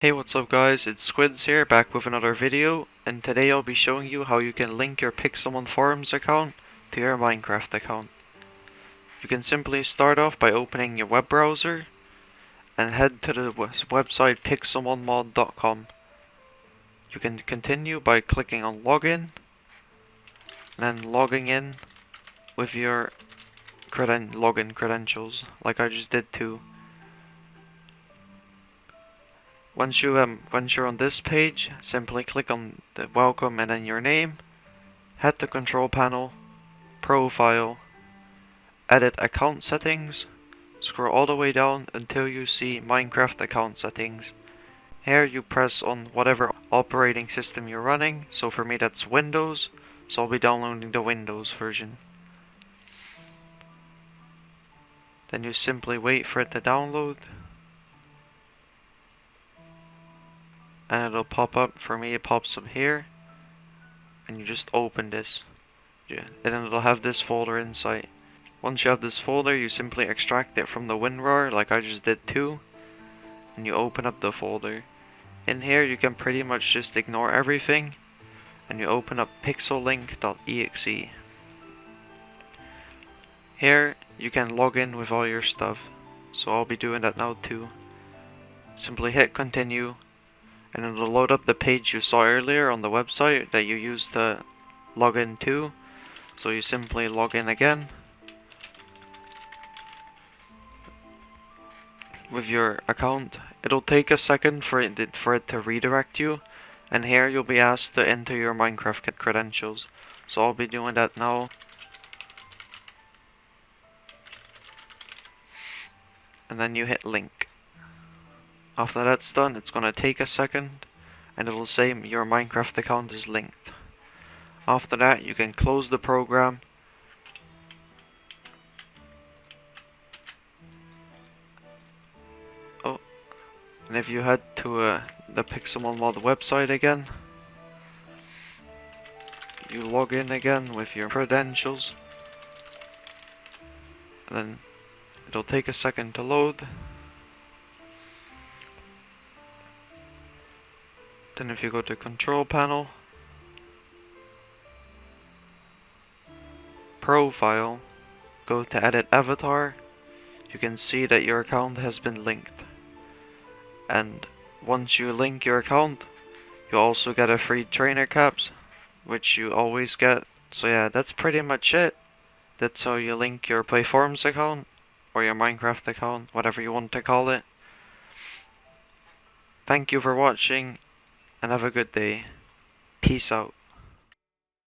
Hey, what's up guys, it's Squids here, back with another video, and today I'll be showing you how you can link your Pixelmon Forums account to your Minecraft account. You can simply start off by opening your web browser and head to the website pixelmonmod.com. You can continue by clicking on login and then logging in with your login credentials, like I just did too. Once you're on this page, simply click on the welcome and then your name, head to control panel, profile, edit account settings, scroll all the way down until you see Minecraft account settings. Here you press on whatever operating system you're running, so for me that's Windows, so I'll be downloading the Windows version. Then you simply wait for it to download, and it'll pop up. For me it pops up here, and you just open this. Yeah, and then it'll have this folder inside. Once you have this folder, you simply extract it from the WinRAR like I just did too, and you open up the folder. In here you can pretty much just ignore everything, and you open up pixellink.exe. Here you can log in with all your stuff, so I'll be doing that now too. Simply hit continue, and it'll load up the page you saw earlier on the website that you used to log in to. So you simply log in again with your account. It'll take a second for it to redirect you, and here you'll be asked to enter your Minecraft credentials. So I'll be doing that now. And then you hit link. After that's done, it's gonna take a second, and it'll say your Minecraft account is linked. After that, you can close the program. Oh, and if you head to the Pixelmon mod website again, you log in again with your credentials, and then it'll take a second to load. Then if you go to control panel, profile, go to edit avatar, you can see that your account has been linked. And once you link your account, you also get a free trainer caps, which you always get. So yeah, that's pretty much it. That's how you link your Play Forums account, or your Minecraft account, whatever you want to call it. Thank you for watching, and have a good day. Peace out.